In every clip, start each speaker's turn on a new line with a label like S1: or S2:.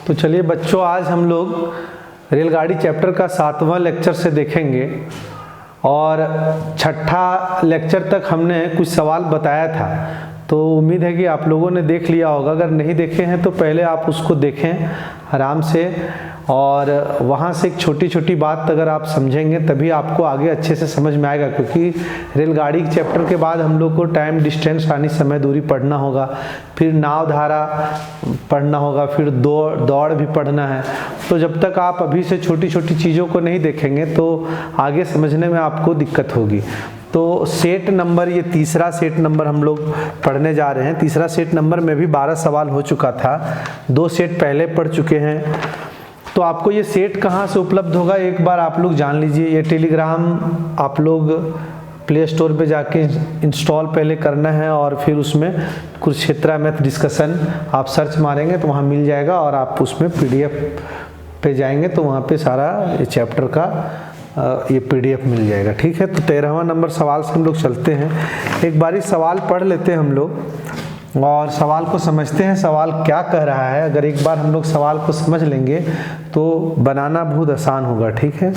S1: तो चलिए बच्चों, आज हम लोग रेलगाड़ी चैप्टर का 7वां लेक्चर से देखेंगे और छठा लेक्चर तक हमने कुछ सवाल बताया था। तो उम्मीद है कि आप लोगों ने देख लिया होगा। अगर नहीं देखे हैं तो पहले आप उसको देखें आराम से, और वहाँ से एक छोटी छोटी बात अगर आप समझेंगे तभी आपको आगे अच्छे से समझ में आएगा। क्योंकि रेलगाड़ी के चैप्टर के बाद हम लोग को टाइम, डिस्टेंस यानी समय दूरी पढ़ना होगा, फिर नाव धारा पढ़ना होगा, फिर दौड़ भी पढ़ना है। तो जब तक आप अभी से छोटी छोटी चीज़ों को नहीं देखेंगे तो आगे समझने में आपको दिक्कत होगी। तो सेट नंबर, ये तीसरा सेट नंबर हम लोग पढ़ने जा रहे हैं। तीसरा सेट नंबर में भी 12 सवाल हो चुका था, 2 सेट पहले पढ़ चुके हैं। तो आपको ये सेट कहाँ से उपलब्ध होगा एक बार आप लोग जान लीजिए। ये टेलीग्राम आप लोग प्ले स्टोर पे जाके इंस्टॉल पहले करना है और फिर उसमें कुरुक्षेत्र मैथ डिस्कशन आप सर्च मारेंगे तो वहाँ मिल जाएगा, और आप उसमें PDF पे जाएंगे तो वहाँ पे सारा ये चैप्टर का ये PDF मिल जाएगा। ठीक है, तो 13वां नंबर सवाल से हम लोग चलते हैं। एक बारी सवाल पढ़ लेते हैं हम लोग और सवाल को समझते हैं, सवाल क्या कह रहा है। अगर एक बार हम लोग सवाल को समझ लेंगे तो बनाना बहुत आसान होगा। ठीक है,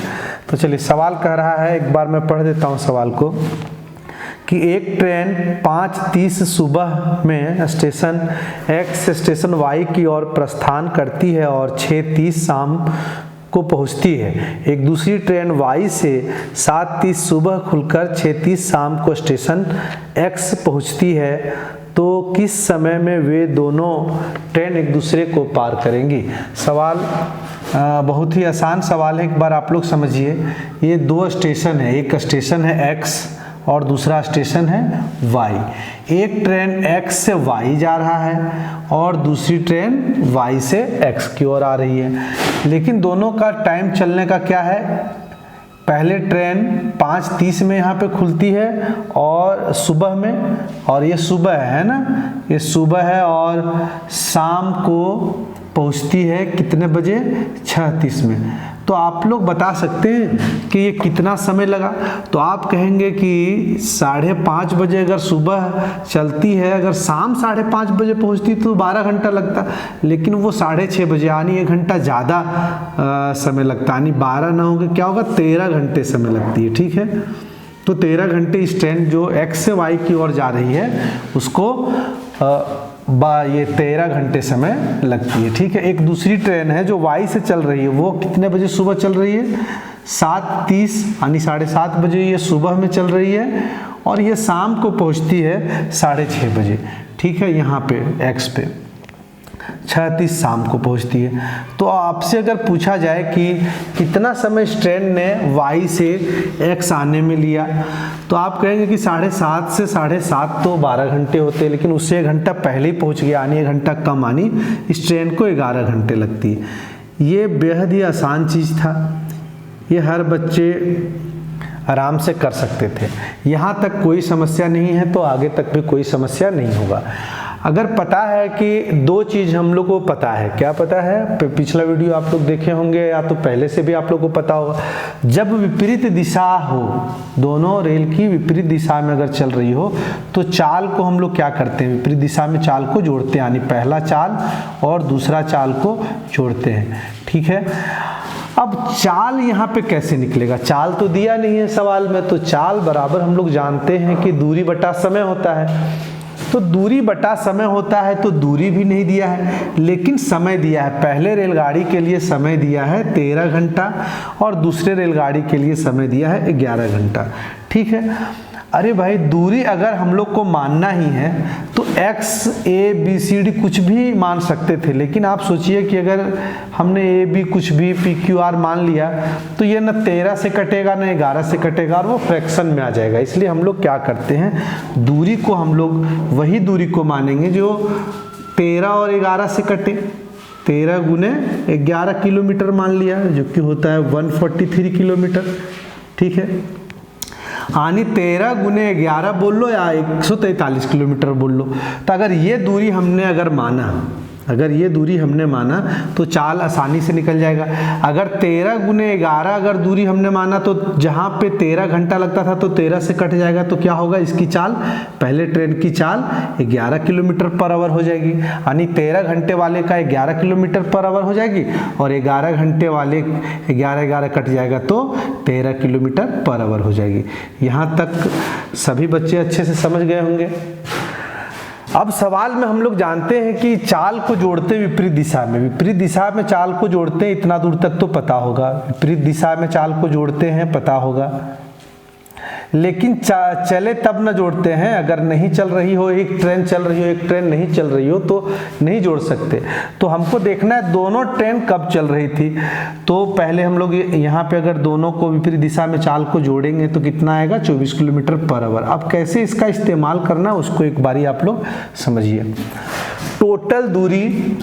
S1: तो चलिए सवाल कह रहा है, एक बार मैं पढ़ देता हूँ सवाल को, कि एक ट्रेन 5:30 सुबह में स्टेशन X से स्टेशन Y की ओर प्रस्थान करती है और 6:30 शाम को पहुंचती है। एक दूसरी ट्रेन Y से 7:30 सुबह खुलकर 6:30 शाम को स्टेशन X पहुंचती है। तो किस समय में वे दोनों ट्रेन एक दूसरे को पार करेंगी? सवाल बहुत ही आसान सवाल है, एक बार आप लोग समझिए। ये 2 स्टेशन है, एक स्टेशन है X और दूसरा स्टेशन है Y। एक ट्रेन X से Y जा रहा है और दूसरी ट्रेन Y से X की ओर आ रही है, लेकिन दोनों का टाइम चलने का क्या है? पहले ट्रेन 5:30 में यहाँ पे खुलती है और सुबह में, और ये सुबह है ना, ये सुबह है, और शाम को पहुँचती है कितने बजे? 6:30 में। तो आप लोग बता सकते हैं कि ये कितना समय लगा? तो आप कहेंगे कि 5:30 बजे अगर सुबह चलती है, अगर शाम 5:30 बजे पहुंचती तो 12 घंटा लगता, लेकिन वो 6:30 बजे, यानी 1 घंटा ज़्यादा समय लगता, यानी 12 ना होगा क्या होगा? 13 घंटे समय लगती है। ठीक है, तो 13 घंटे इस ट्रेन जो X से Y की ओर जा रही है उसको ये 13 घंटे समय लगती है। ठीक है, एक दूसरी ट्रेन है जो Y से चल रही है, वो कितने बजे सुबह चल रही है? 7:30 यानी 7:30 बजे ये सुबह में चल रही है, और ये शाम को पहुंचती है 6:30 बजे। ठीक है, यहाँ पे X पे 6:30 शाम को पहुंचती है। तो आपसे अगर पूछा जाए कि कितना समय इस ट्रेन ने Y से X आने में लिया, तो आप कहेंगे कि 7:30 से 7:30 तो 12 घंटे होते हैं, लेकिन उससे 1 घंटा पहले ही पहुंच गया, यानी 1 घंटा कम, यानी इस ट्रेन को 11 घंटे लगती है। ये बेहद ही आसान चीज़ था, ये हर बच्चे आराम से कर सकते थे। यहाँ तक कोई समस्या नहीं है तो आगे तक भी कोई समस्या नहीं होगा। अगर पता है कि 2 चीज़ हम लोग को पता है, क्या पता है? पिछला वीडियो आप लोग देखे होंगे या तो पहले से भी आप लोग को पता होगा, जब विपरीत दिशा हो, दोनों रेल की विपरीत दिशा में अगर चल रही हो तो चाल को हम लोग क्या करते हैं? विपरीत दिशा में चाल को जोड़ते हैं, यानी पहला चाल और दूसरा चाल को जोड़ते हैं। ठीक है, अब चाल यहाँ पे कैसे निकलेगा? चाल तो दिया नहीं है सवाल में, तो चाल बराबर हम लोग जानते हैं कि दूरी बटा समय होता है। तो दूरी बटा समय होता है, तो दूरी भी नहीं दिया है लेकिन समय दिया है। पहले रेलगाड़ी के लिए समय दिया है 13 घंटा और दूसरे रेलगाड़ी के लिए समय दिया है 11 घंटा। ठीक है, अरे भाई दूरी अगर हम लोग को मानना ही है तो X, A, B, C, D कुछ भी मान सकते थे, लेकिन आप सोचिए कि अगर हमने A, B कुछ भी P, Q, R मान लिया तो ये न 13 से कटेगा न 11 से कटेगा, और वो फ्रैक्शन में आ जाएगा। इसलिए हम लोग क्या करते हैं, दूरी को हम लोग वही दूरी को मानेंगे जो 13 और 11 से कटे। 13 गुने 11 किलोमीटर मान लिया, जो कि होता है 143 किलोमीटर। ठीक है, यानी 13 गुने 11 बोल लो या 143 किलोमीटर बोल लो। तो अगर ये दूरी हमने अगर माना, अगर ये दूरी हमने माना तो चाल आसानी से निकल जाएगा। अगर 13 गुने 11 अगर दूरी हमने माना तो जहाँ पे 13 घंटा लगता था तो 13 से कट जाएगा, तो क्या होगा इसकी चाल, पहले ट्रेन की चाल 11 किलोमीटर पर आवर हो जाएगी, यानी 13 घंटे वाले का 11 किलोमीटर पर आवर हो जाएगी और 11 घंटे वाले 11 कट जाएगा तो 13 किलोमीटर पर आवर हो जाएगी। यहाँ तक सभी बच्चे अच्छे से समझ गए होंगे। अब सवाल में हम लोग जानते हैं कि चाल को जोड़ते विपरीत दिशा में चाल को जोड़ते हैं, इतना दूर तक तो पता होगा, विपरीत दिशा में चाल को जोड़ते हैं पता होगा, लेकिन चले तब न जोड़ते हैं। अगर नहीं चल रही हो, एक ट्रेन चल रही हो एक ट्रेन नहीं चल रही हो तो नहीं जोड़ सकते। तो हमको देखना है दोनों ट्रेन कब चल रही थी। तो पहले हम लोग यहाँ पे अगर दोनों को विपरीत दिशा में चाल को जोड़ेंगे तो कितना आएगा, 24 किलोमीटर पर आवर। अब कैसे इसका इस्तेमाल करना उसको एक बारी आप लोग समझिए। टोटल दूरी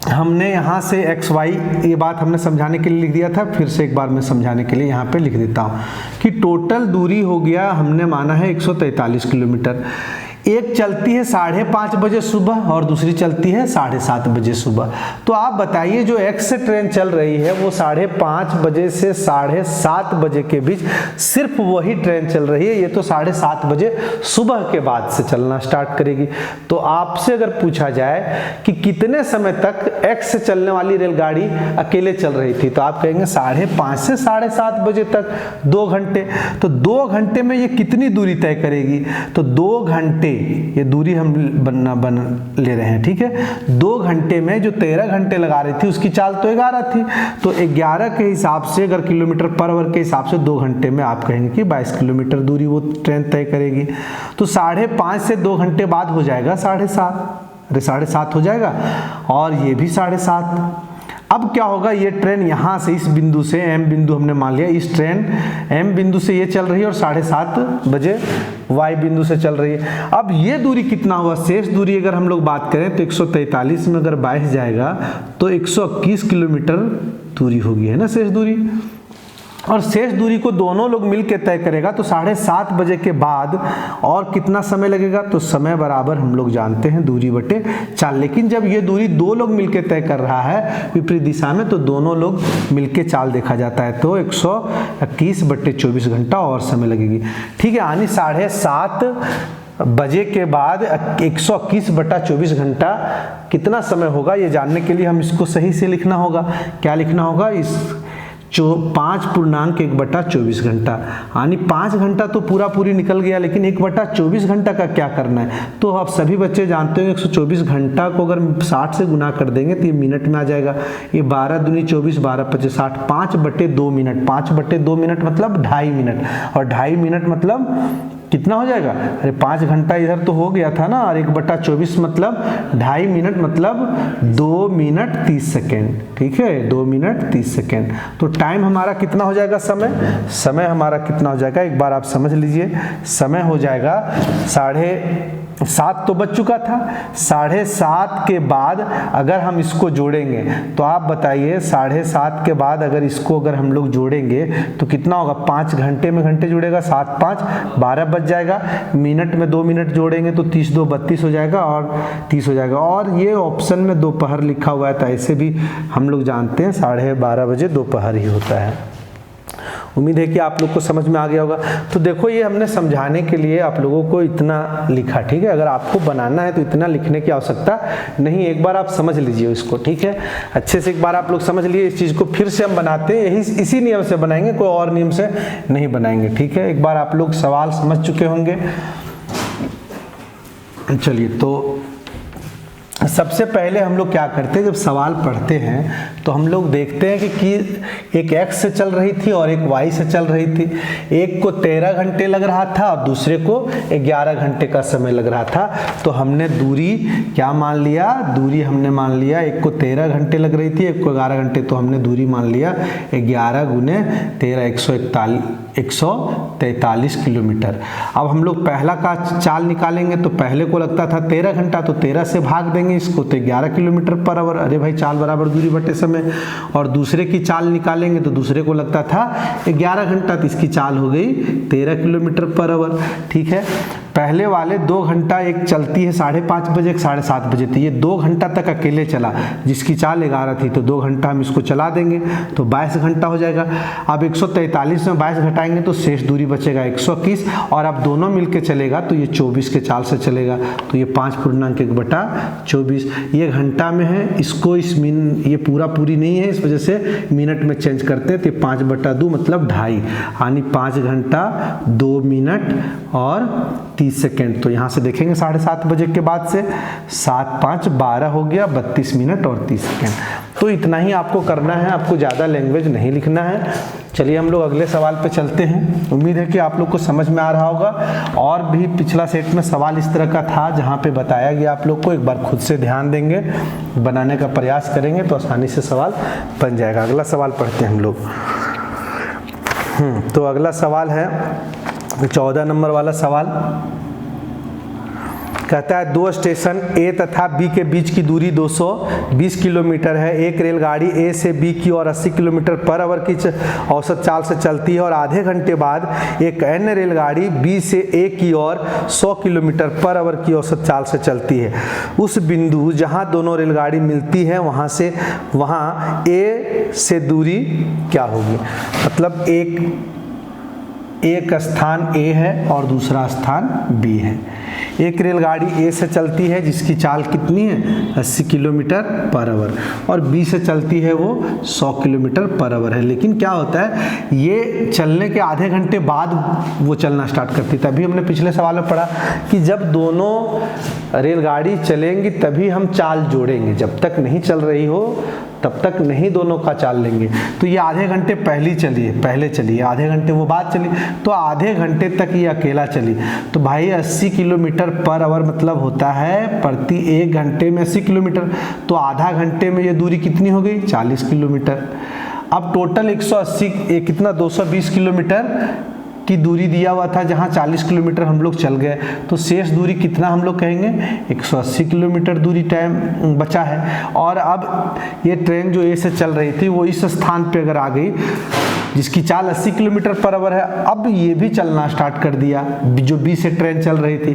S1: हमने यहाँ से x y, ये बात हमने समझाने के लिए लिख दिया था, फिर से एक बार मैं समझाने के लिए यहाँ पे लिख देता हूँ कि टोटल दूरी हो गया, हमने माना है 143 किलोमीटर। एक चलती है 5:30 बजे सुबह और दूसरी चलती है 7:30 बजे सुबह। तो आप बताइए जो x से ट्रेन चल रही है वो 5:30 बजे से 7:30 बजे के बीच सिर्फ वही ट्रेन चल रही है, ये तो 7:30 बजे सुबह के बाद से चलना स्टार्ट करेगी। तो आपसे अगर पूछा जाए कि कितने समय तक x से चलने वाली रेलगाड़ी अकेले चल रही थी, तो आप कहेंगे 5:30 से 7:30 बजे तक 2 घंटे। तो 2 घंटे में ये कितनी दूरी तय करेगी, तो 2 घंटे ये दूरी हम बन ले रहे हैं, ठीक है। 2 घंटे में जो 13 घंटे लगा रही थी उसकी चाल तो 11 थी, तो 11 के हिसाब से अगर किलोमीटर पर आवर के हिसाब से 2 घंटे में आप कहेंगे कि 22 किलोमीटर दूरी वो ट्रेन तय करेगी। तो 5:30 से 2 घंटे बाद हो जाएगा 7:30, अरे 7:30 हो जाएगा और ये भी 7:30। अब क्या होगा, ये ट्रेन यहाँ से इस बिंदु से M बिंदु हमने मान लिया, इस ट्रेन M बिंदु से ये चल रही है और 7:30 बजे Y बिंदु से चल रही है। अब ये दूरी कितना हुआ, शेष दूरी अगर हम लोग बात करें तो 143 में अगर 22 जाएगा तो 121 किलोमीटर दूरी होगी, है ना शेष दूरी। और शेष दूरी को दोनों लोग मिल के तय करेगा तो 7:30 बजे के बाद और कितना समय लगेगा, तो समय बराबर हम लोग जानते हैं दूरी बटे चाल। लेकिन जब ये दूरी 2 लोग मिल के तय कर रहा है विपरीत दिशा में तो दोनों लोग मिल के चाल देखा जाता है, तो 121 बटे 24 घंटा और समय लगेगी, ठीक है। यानी 7:30 बजे के बाद 121 बटा 24 घंटा कितना समय होगा, ये जानने के लिए हम इसको सही से लिखना होगा। क्या लिखना होगा, इस 5.1 बटा 24 घंटा, यानी 5 घंटा तो पूरी निकल गया, लेकिन 1 बटा 24 घंटा का क्या करना है। तो आप सभी बच्चे जानते हो 124 घंटा को अगर 60 से गुना कर देंगे तो ये मिनट में आ जाएगा। ये 12 दूनी 24, 12 पचे 60, 5/2 मिनट, 5/2 मिनट मतलब 2.5 मिनट, और 2.5 मिनट मतलब कितना हो जाएगा, अरे 5 घंटा इधर तो हो गया था ना, और 1 बटा 24 मतलब 2.5 मिनट मतलब 2 मिनट 30 सेकेंड, ठीक है, 2 मिनट 30 सेकेंड। तो टाइम हमारा कितना हो जाएगा, समय हमारा कितना हो जाएगा, एक बार आप समझ लीजिए। समय हो जाएगा 7:30 तो बज चुका था, 7:30 के बाद अगर हम इसको जोड़ेंगे तो आप बताइए 7:30 के बाद अगर इसको अगर हम लोग जोड़ेंगे तो कितना होगा, 5 घंटे में घंटे जुड़ेगा, 7 5 12 बज जाएगा। मिनट में 2 मिनट जोड़ेंगे तो 30 2 32 हो जाएगा और 30 हो जाएगा। और ये ऑप्शन में दोपहर लिखा हुआ है, तो ऐसे भी हम लोग जानते हैं 12:30 बजे दोपहर ही होता है। उम्मीद है कि आप लोग को समझ में आ गया होगा। तो देखो ये हमने समझाने के लिए आप लोगों को इतना लिखा, ठीक है। अगर आपको बनाना है तो इतना लिखने की आवश्यकता नहीं, एक बार आप समझ लीजिए इसको, ठीक है। अच्छे से एक बार आप लोग समझ लिए इस चीज़ को, फिर से हम बनाते हैं इसी नियम से बनाएंगे, कोई और नियम से नहीं बनाएंगे, ठीक है। एक बार आप लोग सवाल समझ चुके होंगे। चलिए, तो सबसे पहले हम लोग क्या करते हैं, जब सवाल पढ़ते हैं तो हम लोग देखते हैं कि एक x से चल रही थी और एक y से चल रही थी। एक को 13 घंटे लग रहा था और दूसरे को 11 घंटे का समय लग रहा था। तो हमने दूरी क्या मान लिया, दूरी हमने मान लिया, एक को 13 घंटे लग रही थी, एक को 11 घंटे, तो हमने दूरी मान लिया 11 गुने 13 143 किलोमीटर। अब हम लोग पहला का चाल निकालेंगे तो पहले को लगता था 13 घंटा, तो 13 से भाग देंगे इसको तो 11 किलोमीटर पर आवर, अरे भाई चाल बराबर दूरी बटे समय। और दूसरे की चाल निकालेंगे तो दूसरे को लगता था 11 घंटा, तो इसकी चाल हो गई 13 किलोमीटर पर आवर, ठीक है। पहले वाले 2 घंटा एक चलती है 5:30 बजे, एक 7:30 बजे थी, ये 2 घंटा तक अकेले चला, जिसकी चाल 11 थी, तो 2 घंटा हम इसको चला देंगे तो 22 घंटा हो जाएगा। अब 143 में 22 घटाएंगे तो शेष दूरी बचेगा 121, और अब दोनों मिलके चलेगा तो ये 24 के चाल से चलेगा, तो ये 5.1/24 ये घंटा में है। इसको ये पूरी नहीं है, इस वजह से मिनट में चेंज करते हैं, तो 5/2 मतलब 2.5, यानी 5 घंटा 2 मिनट और 30 सेकेंड। तो यहाँ से देखेंगे 7:30 बजे के बाद से 7 5 12 हो गया, 32 मिनट और 30 सेकेंड। तो इतना ही आपको करना है, आपको ज़्यादा लैंग्वेज नहीं लिखना है। चलिए हम लोग अगले सवाल पे चलते हैं। उम्मीद है कि आप लोग को समझ में आ रहा होगा, और भी पिछला सेट में सवाल इस तरह का था जहाँ पे बताया गया, आप लोग को एक बार खुद से ध्यान देंगे, बनाने का प्रयास करेंगे तो आसानी से सवाल बन जाएगा। अगला सवाल पढ़ते हैं हम लोग। तो अगला सवाल है 14 नंबर वाला सवाल। कहता है 2 स्टेशन ए तथा बी के बीच की दूरी 220 किलोमीटर है। एक रेलगाड़ी ए से बी की ओर 80 किलोमीटर पर आवर की औसत चाल से चलती है, और आधे घंटे बाद एक अन्य रेलगाड़ी बी से ए की ओर 100 किलोमीटर पर आवर की औसत चाल से चलती है। उस बिंदु जहां दोनों रेलगाड़ी मिलती है वहां ए से दूरी क्या होगी? मतलब एक स्थान ए है और दूसरा स्थान बी है। एक रेलगाड़ी ए से चलती है जिसकी चाल कितनी है 80 किलोमीटर पर आवर, और बी से चलती है वो 100 किलोमीटर पर आवर है। लेकिन क्या होता है, ये चलने के आधे घंटे बाद वो चलना स्टार्ट करती है। तभी हमने पिछले सवाल में पढ़ा कि जब दोनों रेलगाड़ी चलेंगी तभी हम चाल जोड़ेंगे, जब तक नहीं चल रही हो तब तक नहीं दोनों का चाल लेंगे। तो ये आधे घंटे पहले चली, आधे घंटे वो बाद चली, तो आधे घंटे तक ये अकेला चली। तो भाई 80 किलोमीटर पर आवर मतलब होता है प्रति 1 घंटे में 80 किलोमीटर, तो आधा घंटे में ये दूरी कितनी हो गई 40 किलोमीटर। अब टोटल 180 कितना 220 किलोमीटर की दूरी दिया हुआ था, जहाँ 40 किलोमीटर हम लोग चल गए, तो शेष दूरी कितना हम लोग कहेंगे 180 किलोमीटर दूरी टाइम बचा है। और अब ये ट्रेन जो ए से चल रही थी वो इस स्थान पे अगर आ गई जिसकी चाल 80 किलोमीटर पर आवर है, अब ये भी चलना स्टार्ट कर दिया जो बी से ट्रेन चल रही थी,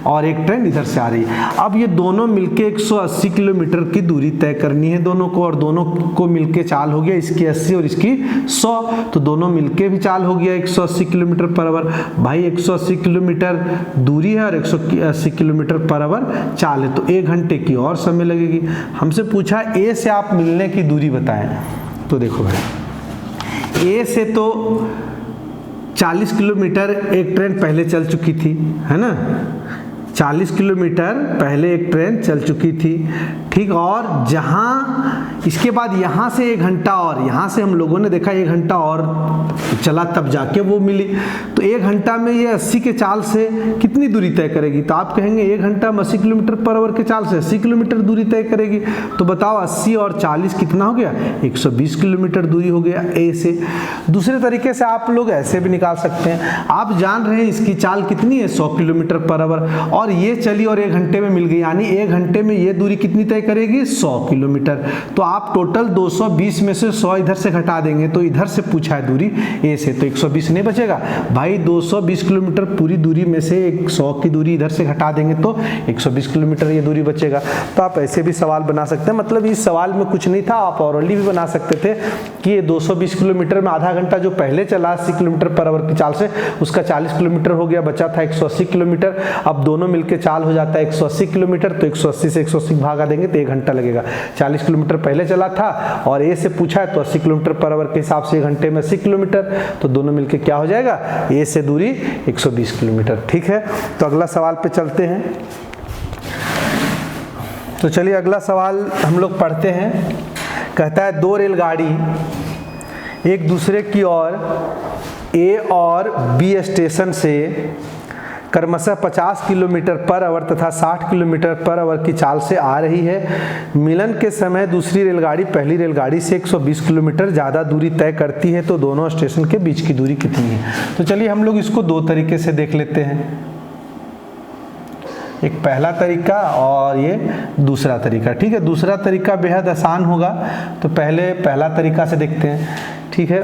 S1: और एक ट्रेन इधर से आ रही है। अब ये दोनों मिलके 180 किलोमीटर की दूरी तय करनी है दोनों को, और दोनों को मिलके चाल हो गया इसकी 80 और इसकी 100, तो दोनों मिलके भी चाल हो गया 180 किलोमीटर पर आवर। भाई 180 किलोमीटर दूरी है और 180 किलोमीटर पर आवर चाल है, तो 1 घंटे की और समय लगेगी। हमसे पूछा ए से आप मिलने की दूरी बताएं, तो देखो भाई ए से तो 40 किलोमीटर एक ट्रेन पहले चल चुकी थी, है ना, 40 किलोमीटर पहले एक ट्रेन चल चुकी थी, ठीक। और जहाँ इसके बाद यहाँ से 1 घंटा और, यहाँ से हम लोगों ने देखा 1 घंटा और चला तब जाके वो मिली, तो 1 घंटा में ये 80 के चाल से कितनी दूरी तय करेगी? तो आप कहेंगे 1 घंटा में 80 किलोमीटर पर आवर के चाल से 80 किलोमीटर दूरी तय करेगी, तो बताओ 80 और 40 कितना हो गया 120 किलोमीटर दूरी हो गया ए से। दूसरे तरीके से आप लोग ऐसे भी निकाल सकते हैं, आप जान रहे हैं इसकी चाल कितनी है 100 किलोमीटर पर आवर, और ये चली और 1 घंटे में मिल गई, यानी 1 घंटे में ये दूरी कितनी तय करेगी 100 किलोमीटर। तो आप टोटल 220 में से 100 इधर से घटा देंगे, तो इधर से पूछा है दूरी ए से, तो 120 नहीं बचेगा भाई। 220 किलोमीटर पूरी दूरी में से 100 की दूरी इधर से घटा देंगे तो 120 किलोमीटर ये दूरी बचेगा। तो आप ऐसे भी सवाल बना सकते हैं, मतलब इस सवाल में कुछ नहीं था, आप ऑरली भी बना सकते थे कि ये 220 किलोमीटर में आधा घंटा जो पहले चला 80 किलोमीटर पर आवर की चाल से, उसका 40 किलोमीटर हो गया, बचा था 180 किलोमीटर। अब दोनों मिलकर चाल हो जाता है 180 किलोमीटर, तो 180 से 180 भागा देंगे तो 1 घंटा लगेगा। 40 किलोमीटर पहले चला था और ए से पूछा है तो 80 किलोमीटर पर आवर के हिसाब से 1 घंटे में 80 किलोमीटर, तो दोनों मिलके क्या हो जाएगा ए से दूरी 120 किलोमीटर, ठीक है। तो अगला सवाल पे चलते हैं। तो चलिए अगला सवाल हम लोग पढ़ते हैं। कहता है 2 रेलगाड़ी एक दूसरे की ओर ए और बी स्टेशन से क्रमशः 50 किलोमीटर पर आवर तथा 60 किलोमीटर पर आवर की चाल से आ रही है। मिलन के समय दूसरी रेलगाड़ी पहली रेलगाड़ी से 120 किलोमीटर ज़्यादा दूरी तय करती है, तो दोनों स्टेशन के बीच की दूरी कितनी है? तो चलिए हम लोग इसको 2 तरीके से देख लेते हैं, एक पहला तरीका और ये दूसरा तरीका, ठीक है। दूसरा तरीका बेहद आसान होगा, तो पहले पहला तरीका से देखते हैं, ठीक है।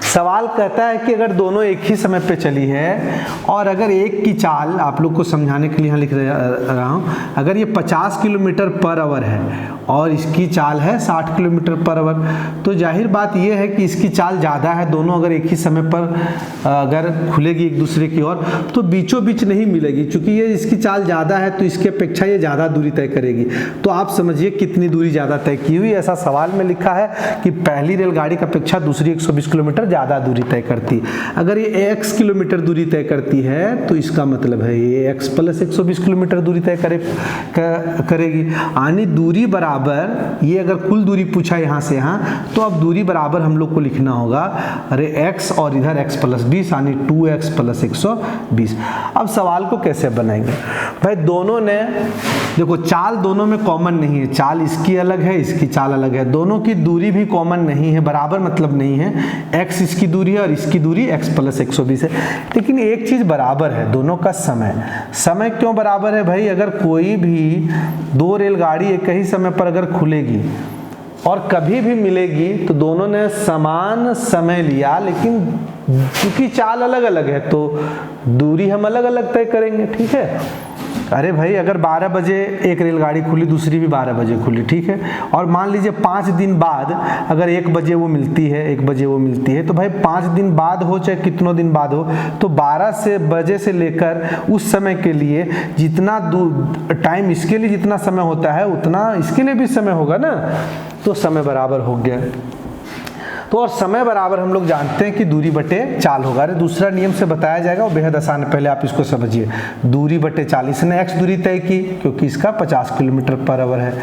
S1: सवाल कहता है कि अगर दोनों एक ही समय पे चली है और अगर एक की चाल, आप लोग को समझाने के लिए यहाँ लिख रहा हूँ, अगर ये 50 किलोमीटर पर आवर है और इसकी चाल है 60 किलोमीटर पर आवर, तो जाहिर बात ये है कि इसकी चाल ज़्यादा है। दोनों अगर एक ही समय पर अगर खुलेगी एक दूसरे की ओर तो बीचों बीच नहीं मिलेगी, क्योंकि ये इसकी चाल ज़्यादा है तो इसकी अपेक्षा ये ज़्यादा दूरी तय करेगी। तो आप समझिए कितनी दूरी ज़्यादा तय की हुई। ऐसा सवाल में लिखा है कि पहली रेलगाड़ी की अपेक्षा दूसरी 120 किलोमीटर ज़्यादा दूरी तय करती। अगर ये x किलोमीटर दूरी तय करती है तो इसका मतलब है ये x प्लस 120 किलोमीटर दूरी तय करेगी। यानी दूरी बराबर, ये अगर कुल दूरी पूछा यहाँ से यहाँ, तो अब दूरी बराबर हम लोग को लिखना होगा, अरे x और इधर x प्लस 20 यानी 2x प्लस 120। अब सवाल को कैसे बनाएंगे भाई? दोनों ने देखो, चाल दोनों में कॉमन नहीं है, चाल इसकी अलग है, इसकी चाल अलग है, दोनों की दूरी भी कॉमन नहीं है, बराबर मतलब नहीं है। x इसकी दूरी है और इसकी दूरी x प्लस 120 है। लेकिन एक चीज़ बराबर है, दोनों का समय। समय क्यों बराबर है भाई? अगर कोई भी दो रेलगाड़ी एक ही समय पर अगर खुलेगी और कभी भी मिलेगी तो दोनों ने समान समय लिया, लेकिन क्योंकि चाल अलग अलग है तो दूरी हम अलग अलग तय करेंगे। ठीक है? अरे भाई, अगर 12 बजे एक रेलगाड़ी खुली, दूसरी भी 12 बजे खुली, ठीक है, और मान लीजिए 5 दिन बाद अगर 1 बजे वो मिलती है, 1 बजे वो मिलती है, तो भाई 5 दिन बाद हो चाहे कितनों दिन बाद हो, तो 12 बजे से लेकर उस समय के लिए जितना टाइम इसके लिए जितना समय होता है उतना इसके लिए भी समय होगा ना, तो समय बराबर हो गया। तो और समय बराबर हम लोग जानते हैं कि दूरी बटे चाल होगा। अरे दूसरा नियम से बताया जाएगा, वो बेहद आसान है, पहले आप इसको समझिए। दूरी बटे चाल, इसने x दूरी तय की क्योंकि इसका 50 किलोमीटर पर आवर है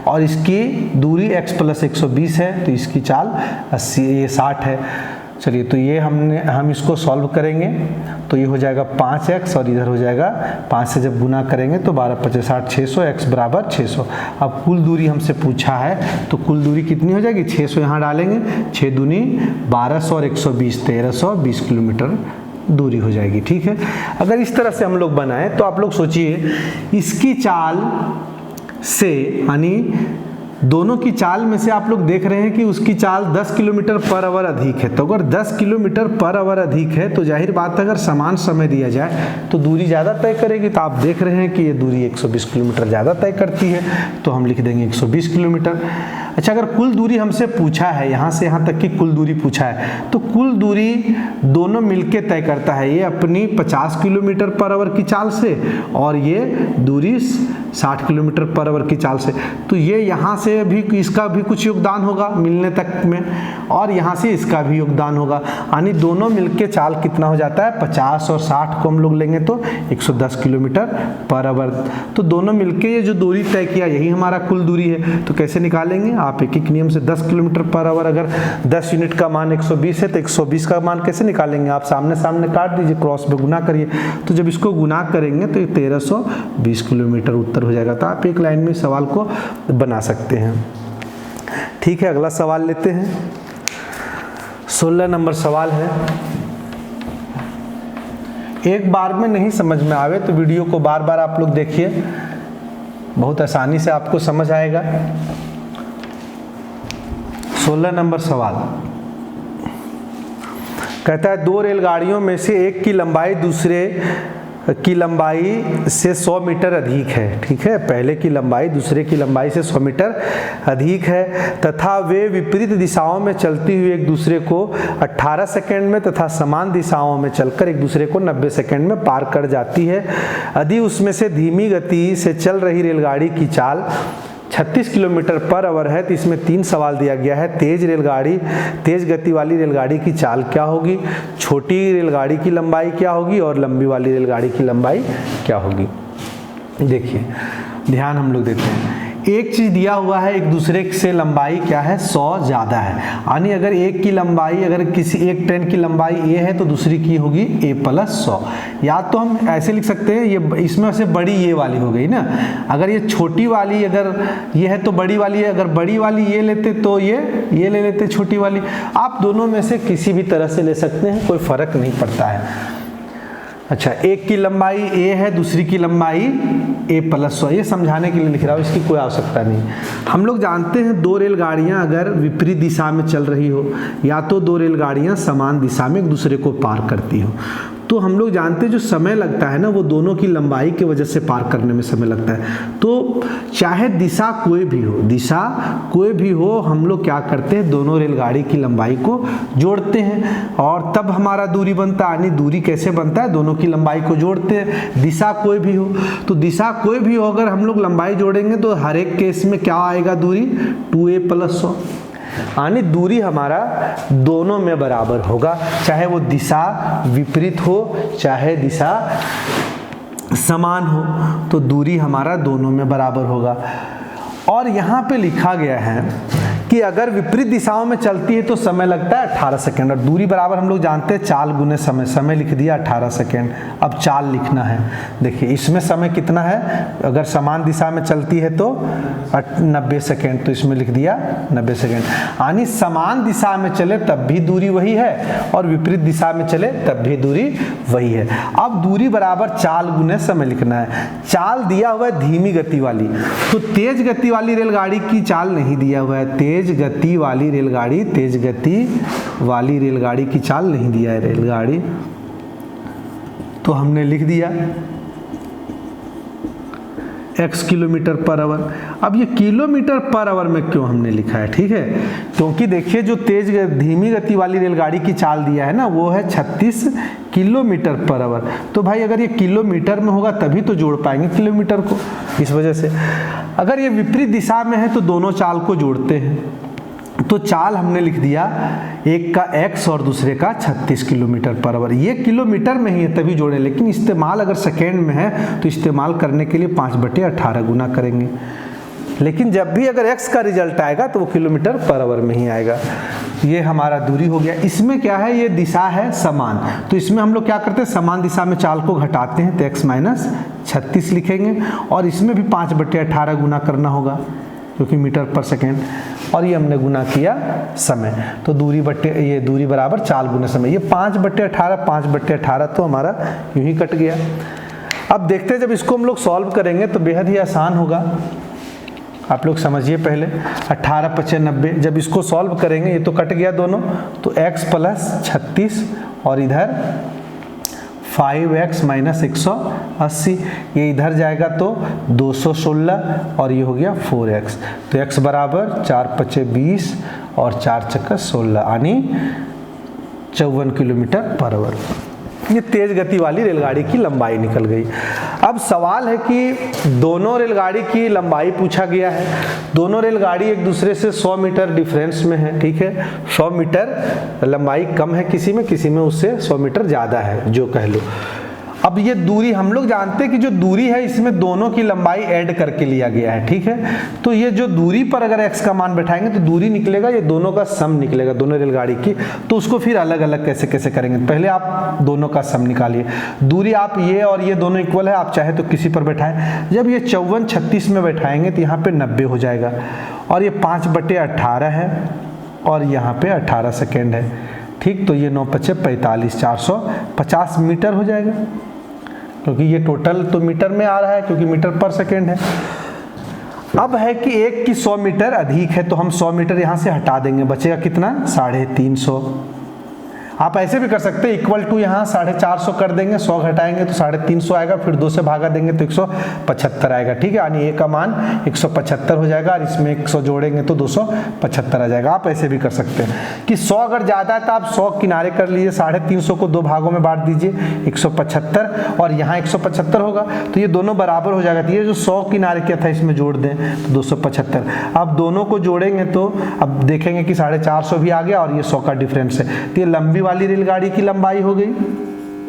S1: और इसकी दूरी x प्लस 120 है, तो इसकी चाल 80, ये 60 है। चलिए, तो ये हम इसको सॉल्व करेंगे तो ये हो जाएगा 5x और इधर हो जाएगा 5 से जब गुना करेंगे तो 12 50 60 600, x बराबर 600। अब कुल दूरी हमसे पूछा है तो कुल दूरी कितनी हो जाएगी? 600 यहाँ डालेंगे, 6 दूनी 1200 और 120 1320 किलोमीटर दूरी हो जाएगी। ठीक है? अगर इस तरह से हम लोग बनाएं तो आप लोग सोचिए, इसकी चाल से यानी दोनों की चाल में से आप लोग देख रहे हैं कि उसकी चाल 10 किलोमीटर पर आवर अधिक है। तो अगर 10 किलोमीटर पर आवर अधिक है तो जाहिर बात है अगर समान समय दिया जाए तो दूरी ज़्यादा तय करेगी। तो आप देख रहे हैं कि ये दूरी 120 किलोमीटर ज़्यादा तय करती है, तो हम लिख देंगे 120 किलोमीटर। अच्छा, अगर कुल दूरी हमसे पूछा है, यहाँ से यहाँ तक की कुल दूरी पूछा है, तो कुल दूरी दोनों मिलके तय करता है। ये अपनी 50 किलोमीटर पर आवर की चाल से और ये दूरी 60 किलोमीटर पर आवर की चाल से, तो ये यहाँ से भी इसका भी कुछ योगदान होगा मिलने तक में और यहाँ से इसका भी योगदान होगा। यानी दोनों मिलके चाल कितना हो जाता है? 50 और 60 को हम लोग लेंगे तो 110 किलोमीटर पर आवर। तो दोनों मिलके ये जो दूरी तय किया यही हमारा कुल दूरी है। तो कैसे निकालेंगे? आप एक एक नियम से 10 किलोमीटर पर आवर, अगर 10 यूनिट का मान 120 है तो 120 का मान कैसे निकालेंगे? आप सामने सामने काट दीजिए, क्रॉस में गुना करिए, तो जब इसको गुना करेंगे तो 1320 किलोमीटर उत्तर हो जाएगा। तो आप एक लाइन में सवाल को बना सकते हैं। ठीक है, अगला सवाल लेते हैं। 16 नंबर सवाल है। एक बार में नहीं समझ में आवे तो वीडियो को बार बार आप लोग देखिए, बहुत आसानी से आपको समझ आएगा। 16 नंबर सवाल कहता है, दो रेलगाड़ियों में से एक की लंबाई दूसरे की लंबाई से 100 मीटर अधिक है। ठीक है, पहले की लंबाई दूसरे की लंबाई से 100 मीटर अधिक है तथा वे विपरीत दिशाओं में चलती हुई एक दूसरे को 18 सेकंड में तथा समान दिशाओं में चलकर एक दूसरे को 90 सेकंड में पार कर जाती है। यदि उसमें से धीमी गति से चल रही रेलगाड़ी की चाल 36 किलोमीटर पर आवर है तो इसमें 3 सवाल दिया गया है। तेज गति वाली रेलगाड़ी की चाल क्या होगी, छोटी रेलगाड़ी की लंबाई क्या होगी और लंबी वाली रेलगाड़ी की लंबाई क्या होगी। देखिए, ध्यान हम लोग देते हैं। एक चीज दिया हुआ है, एक दूसरे से लंबाई क्या है? 100 ज़्यादा है। यानी अगर एक की लंबाई, अगर किसी एक ट्रेन की लंबाई ए है तो दूसरी की होगी ए प्लस 100। या तो हम ऐसे लिख सकते हैं, ये इसमें से बड़ी ये वाली हो गई ना, अगर ये छोटी वाली अगर ये है तो बड़ी वाली है, अगर बड़ी वाली ये लेते तो ये ले लेते छोटी वाली। आप दोनों में से किसी भी तरह से ले सकते हैं, कोई फर्क नहीं पड़ता है। अच्छा, एक की लंबाई a है, दूसरी की लंबाई a+100, ये समझाने के लिए लिख रहा हूँ, इसकी कोई आवश्यकता नहीं। हम लोग जानते हैं दो रेलगाड़ियाँ अगर विपरीत दिशा में चल रही हो या तो दो रेलगाड़ियाँ समान दिशा में एक दूसरे को पार करती हो, तो हम लोग जानते हैं जो समय लगता है ना वो दोनों की लंबाई की वजह से पार करने में समय लगता है। तो चाहे दिशा कोई भी हो, हम लोग क्या करते हैं, दोनों रेलगाड़ी की लंबाई को जोड़ते हैं और तब हमारा दूरी बनता है। यानी दूरी कैसे बनता है, दोनों की लंबाई को जोड़ते हैं। दिशा कोई भी हो, तो दिशा कोई भी हो अगर हम लोग लंबाई जोड़ेंगे तो हर एक केस में क्या आएगा, दूरी 2a+100, यानी दूरी हमारा दोनों में बराबर होगा, चाहे वो दिशा विपरीत हो चाहे दिशा समान हो, तो दूरी हमारा दोनों में बराबर होगा। और यहाँ पे लिखा गया है कि अगर विपरीत दिशाओं में चलती है तो समय लगता है 18 सेकेंड, और दूरी बराबर हम लोग जानते हैं चाल गुने समय, समय लिख दिया 18 सेकेंड। अब चाल लिखना है, देखिए इसमें समय कितना है, अगर समान दिशा में चलती है तो 90 सेकेंड, तो इसमें लिख दिया 90 सेकेंड। यानी समान दिशा में चले तब भी दूरी वही है और विपरीत दिशा में चले तब भी दूरी वही है। अब दूरी बराबर चाल गुने समय लिखना है। चाल दिया हुआ है धीमी गति वाली, तो तेज गति वाली रेलगाड़ी की चाल नहीं दिया हुआ है, तेज गति वाली रेलगाड़ी की चाल नहीं दिया है रेलगाड़ी, तो हमने लिख दिया x km/h। अब ये km/h में क्यों हमने लिखा है, ठीक है, क्योंकि देखिए जो धीमी गति वाली रेलगाड़ी की चाल दिया है ना वो है 36 km/h, तो भाई अगर ये किलोमीटर में होगा तभी तो जोड़ पाएंगे किलोमीटर को, इस वजह से। अगर ये विपरीत दिशा में है तो दोनों चाल को जोड़ते हैं, तो चाल हमने लिख दिया एक का x और दूसरे का 36 km/h। ये किलोमीटर में ही है तभी जोड़े, लेकिन इस्तेमाल अगर सेकेंड में है तो इस्तेमाल करने के लिए 5/18 गुना करेंगे, लेकिन जब भी अगर x का रिजल्ट आएगा तो वो km/h में ही आएगा। ये हमारा दूरी हो गया। इसमें क्या है, ये दिशा है समान, तो इसमें हम लोग क्या करते हैं, समान दिशा में चाल को घटाते हैं तो x - 36 लिखेंगे, और इसमें भी 5/18 गुना करना होगा क्योंकि मीटर/सेकेंड, और ये हमने गुना किया समय, तो ये दूरी बराबर चाल गुना समय। ये 5/18 तो हमारा यूं ही कट गया। अब देखते हैं जब इसको हम लोग सॉल्व करेंगे तो बेहद ही आसान होगा। आप लोग समझिए पहले, 18×5 = 90, जब इसको सॉल्व करेंगे ये तो कट गया दोनों, तो x + 36 और इधर 5x - 180, ये इधर जाएगा तो 216 और ये हो गया 4x, तो x बराबर 4×5 = 20 और 4×6 = 16, यानी 54 km/h। ये तेज गति वाली रेलगाड़ी की लंबाई निकल गई। अब सवाल है कि दोनों रेलगाड़ी की लंबाई पूछा गया है, दोनों रेलगाड़ी एक दूसरे से 100 मीटर डिफरेंस में है, ठीक है, 100 मीटर लंबाई कम है किसी में उससे 100 मीटर ज़्यादा है, जो कह लो। अब ये दूरी हम लोग जानते हैं कि जो दूरी है इसमें दोनों की लंबाई ऐड करके लिया गया है, ठीक है, तो ये जो दूरी पर अगर x का मान बैठाएंगे तो दूरी निकलेगा, ये दोनों का सम निकलेगा दोनों रेलगाड़ी की, तो उसको फिर अलग अलग कैसे करेंगे। पहले आप दोनों का सम निकालिए, दूरी आप ये और ये दोनों इक्वल है, आप चाहे तो किसी पर बैठाएं। जब ये 54 36 में बैठाएंगे तो यहाँ पे 90 हो जाएगा, और ये 5/18 है और यहाँ पे 18 सेकेंड है, ठीक, तो ये 9×5 = 45, 450 मीटर हो जाएगा, क्योंकि ये टोटल तो मीटर में आ रहा है क्योंकि मीटर/सेकेंड है। अब है कि एक की 100 मीटर अधिक है तो हम 100 मीटर यहाँ से हटा देंगे, बचेगा कितना, 350। आप ऐसे भी कर सकते हैं, इक्वल टू यहाँ 450 कर देंगे, 100 घटाएंगे तो 350 आएगा, फिर 2 से भागा देंगे तो 175 आएगा, ठीक है, यानी ए का मान 175 हो जाएगा और इसमें 100 जोड़ेंगे तो 275 आ जाएगा। आप ऐसे भी कर सकते हैं कि 100 अगर ज़्यादा है तो आप 100 किनारे कर लीजिए, 350 को 2 भागों में बांट दीजिए, 175 और यहाँ 175 होगा, तो ये दोनों बराबर हो जाएगा। तो ये जो 100 किनारे क्या था इसमें जोड़ दें तो 275। अब दोनों को जोड़ेंगे तो अब देखेंगे कि 450 भी आ गया और ये 100 का डिफरेंस है, तो ये लंबी वाली रेलगाड़ी की लंबाई हो गई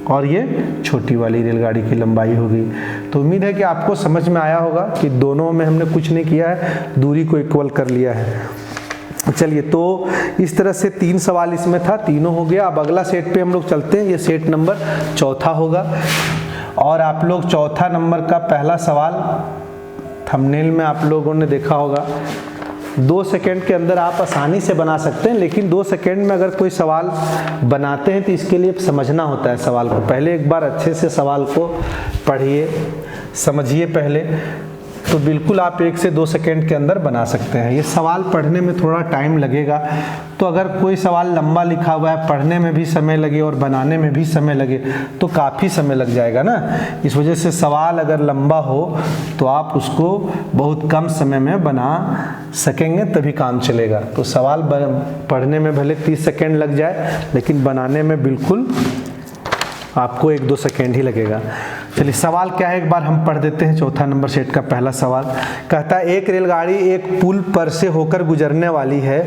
S1: और ये छोटी वाली रेलगाड़ी की लंबाई हो गई। तो उम्मीद है कि आपको समझ में आया होगा कि दोनों में हमने कुछ नहीं किया है, दूरी को इक्वल कर लिया है। चलिए, तो इस तरह से 3 सवाल इसमें था, तीनों हो गया। अब अगला सेट पे हम लोग चलते हैं, ये सेट नंबर 4 होगा, और आप लोग 4 नंबर का पहला सवाल थंबनेल में आप लोगों ने देखा होगा, 2 सेकंड के अंदर आप आसानी से बना सकते हैं, लेकिन 2 सेकंड में अगर कोई सवाल बनाते हैं तो इसके लिए समझना होता है सवाल को। पहले एक बार अच्छे से सवाल को पढ़िए, समझिए पहले, तो बिल्कुल आप 1 से 2 सेकंड के अंदर बना सकते हैं। ये सवाल पढ़ने में थोड़ा टाइम लगेगा, तो अगर कोई सवाल लंबा लिखा हुआ है, पढ़ने में भी समय लगे और बनाने में भी समय लगे तो काफ़ी समय लग जाएगा ना। इस वजह से सवाल अगर लंबा हो तो आप उसको बहुत कम समय में बना सकेंगे, तभी काम चलेगा। तो सवाल पढ़ने में भले 30 सेकंड लग जाए, लेकिन बनाने में बिल्कुल आपको 1-2 सेकेंड ही लगेगा। चलिए सवाल क्या है एक बार हम पढ़ देते हैं। चौथा नंबर सेट का पहला सवाल कहता है, एक रेलगाड़ी एक पुल पर से होकर गुजरने वाली है।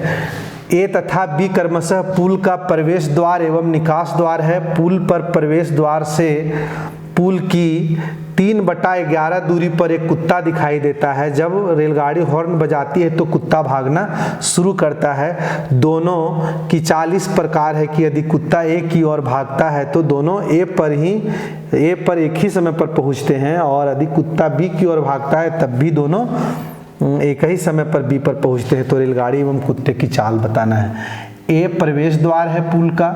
S1: ए तथा बी क्रमशः पुल का प्रवेश द्वार एवं निकास द्वार है। पुल पर प्रवेश द्वार से पुल की 3/11 दूरी पर एक कुत्ता दिखाई देता है। जब रेलगाड़ी हॉर्न बजाती है तो कुत्ता भागना शुरू करता है। दोनों की चाल इस प्रकार है कि यदि कुत्ता ए की ओर भागता है तो दोनों ए पर एक ही समय पर पहुंचते हैं, और यदि कुत्ता बी की ओर भागता है तब भी दोनों एक ही समय पर बी पर पहुंचते हैं। तो रेलगाड़ी एवं कुत्ते की चाल बताना है। ए प्रवेश द्वार है पुल का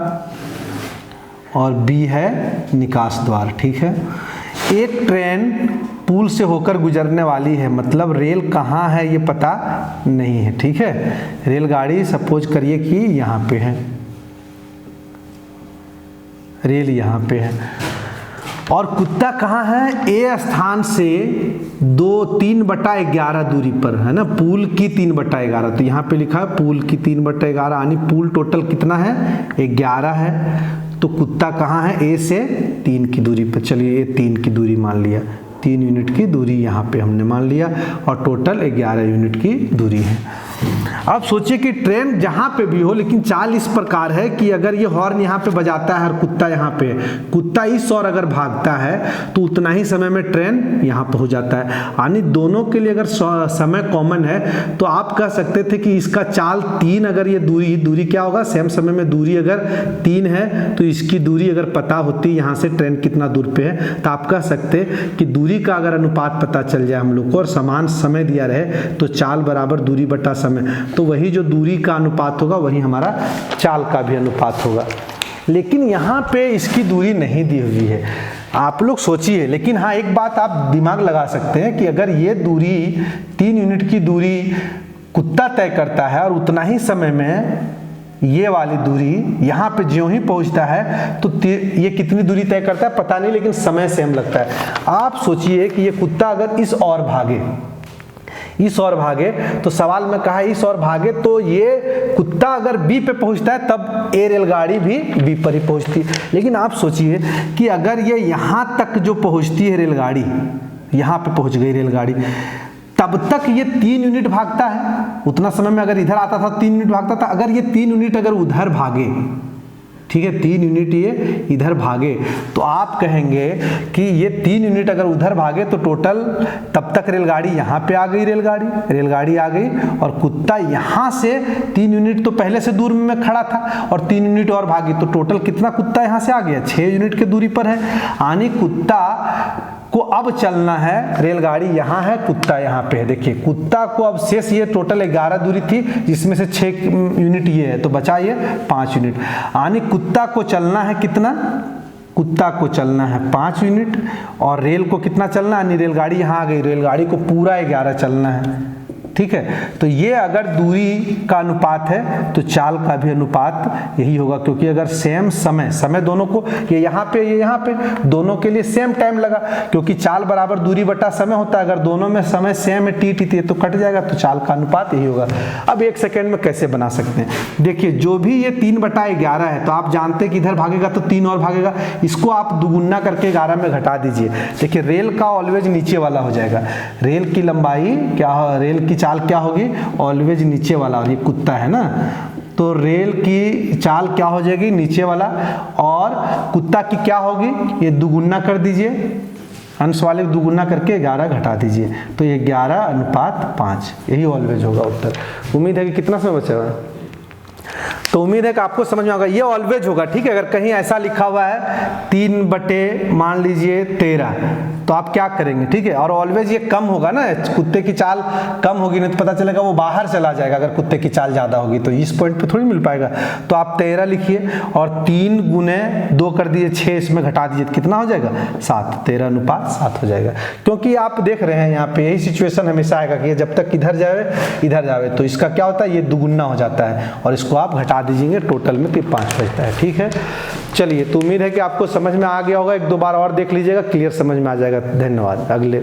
S1: और बी है निकास द्वार, ठीक है। एक ट्रेन पुल से होकर गुजरने वाली है, मतलब रेल कहाँ है ये पता नहीं है, ठीक है। रेलगाड़ी सपोज करिए कि यहाँ पे है, रेल यहाँ पे है, और कुत्ता कहाँ है, ए स्थान से 3/11 दूरी पर है ना। पुल की 3/11, तो यहाँ पे लिखा है पुल की 3/11, यानी पुल टोटल कितना है, 11 है। तो कुत्ता कहाँ है, ए से 3 की दूरी पर। चलिए ये 3 की दूरी मान लिया, 3 यूनिट की दूरी यहाँ पे हमने मान लिया, और टोटल 11 यूनिट की दूरी है। अब सोचिए कि ट्रेन जहाँ पे भी हो, लेकिन चाल इस प्रकार है कि अगर ये हॉर्न यहाँ पे बजाता है और कुत्ता यहाँ पे, कुत्ता इस ओर अगर भागता है तो उतना ही समय में ट्रेन यहाँ पहुँच जाता है। यानी दोनों के लिए अगर समय कॉमन है तो आप कह सकते थे कि इसका चाल 3, अगर ये दूरी क्या होगा, सेम समय में दूरी अगर 3 है तो इसकी दूरी अगर पता होती यहाँ से ट्रेन कितना दूर पे है, तो आप कह सकते कि दूरी का अगर अनुपात पता चल जाए हम लोग को और समान समय दिया रहे तो चाल बराबर दूरी बटा समय, तो वही जो दूरी का अनुपात होगा वही हमारा चाल का भी अनुपात होगा। लेकिन यहाँ पे इसकी दूरी नहीं दी हुई है, आप लोग सोचिए। लेकिन हाँ, एक बात आप दिमाग लगा सकते हैं कि अगर ये दूरी 3 यूनिट की दूरी कुत्ता तय करता है और उतना ही समय में ये वाली दूरी यहाँ पे ज्यों ही पहुँचता है तो ये कितनी दूरी तय करता है पता नहीं, लेकिन समय सेम लगता है। आप सोचिए कि ये कुत्ता अगर इस ओर भागे, इस ओर भागे, तो सवाल में कहा इस ओर भागे, तो ये कुत्ता अगर बी पे पहुंचता है तब ए रेलगाड़ी भी बी पर ही पहुंचती है। लेकिन आप सोचिए कि अगर ये यहाँ तक जो पहुंचती है रेलगाड़ी, यहाँ पे पहुंच गई रेलगाड़ी, तब तक ये 3 यूनिट भागता है। उतना समय में अगर इधर आता था 3 यूनिट भागता था। अगर ये 3 यूनिट अगर उधर भागे, ठीक है, 3 यूनिट ये इधर भागे, तो आप कहेंगे कि ये 3 यूनिट अगर उधर भागे तो टोटल तब तक रेलगाड़ी यहाँ पे आ गई, रेलगाड़ी आ गई, और कुत्ता यहाँ से 3 यूनिट तो पहले से दूर में खड़ा था और 3 यूनिट और भागी, तो टोटल कितना कुत्ता यहाँ से आ गया, 6 यूनिट की दूरी पर है। यानी कुत्ता को अब चलना है, रेलगाड़ी यहाँ है, कुत्ता यहाँ पे है। देखिए कुत्ता को अब शेष ये टोटल 11 दूरी थी, जिसमें से 6 यूनिट ये है, तो बचा ये 5 यूनिट। यानी कुत्ता को चलना है कितना, कुत्ता को चलना है 5 यूनिट, और रेल को कितना चलना है, यानी रेलगाड़ी यहाँ आ गई, रेलगाड़ी को पूरा 11 चलना है, ठीक है। तो ये अगर दूरी का अनुपात है तो चाल का भी अनुपात यही होगा, क्योंकि अगर सेम समय दोनों को, ये यहाँ पे दोनों के लिए सेम टाइम लगा, क्योंकि चाल बराबर दूरी बटा समय होता है। अगर दोनों में समय सेम है, टी तो कट जाएगा, तो चाल का अनुपात यही होगा। अब 1 सेकेंड में कैसे बना सकते हैं, देखिए जो भी ये 3/11 है, तो आप जानते हैं कि इधर भागेगा तो 3 और भागेगा, इसको आप दुगुना करके 11 में घटा दीजिए। देखिए रेल का ऑलवेज नीचे वाला हो जाएगा, रेल की लंबाई क्या, रेल की चाल क्या होगी, ऑलवेज नीचे वाला, और ये कुत्ता है ना, तो रेल की चाल क्या हो जाएगी, नीचे वाला, और कुत्ता की क्या होगी, ये दुगुना कर दीजिए, अंश वाले दुगुना करके 11 घटा दीजिए, तो ये 11:5, यही ऑलवेज होगा उत्तर। उम्मीद है कि कितना समय बचा है, तो उम्मीद है कि आपको समझ में आएगा, ये ऑलवेज होगा, ठीक है। अगर कहीं ऐसा लिखा हुआ है 3/, मान लीजिए 13, तो आप क्या करेंगे, ठीक है। और ऑलवेज ये कम होगा ना, कुत्ते की चाल कम होगी नहीं तो पता चलेगा वो बाहर चला जाएगा अगर कुत्ते की चाल ज़्यादा होगी, तो इस पॉइंट पे थोड़ी मिल पाएगा। तो आप 13 लिखिए और 3 गुने 2 कर दीजिए 6, इसमें घटा दीजिए कितना हो जाएगा 7, 13:7 हो जाएगा। क्योंकि आप देख रहे हैं यहाँ पे यही सिचुएशन हमेशा आएगा कि जब तक इधर जावे तो इसका क्या होता है, ये दुगुना हो जाता है और इसको आप घटा दीजिएंगे टोटल में, फिर 5 बचता है, ठीक है। चलिए, तो उम्मीद है कि आपको समझ में आ गया होगा, 1-2 बार और देख लीजिएगा, क्लियर समझ में आ जाएगा। धन्यवाद। अगले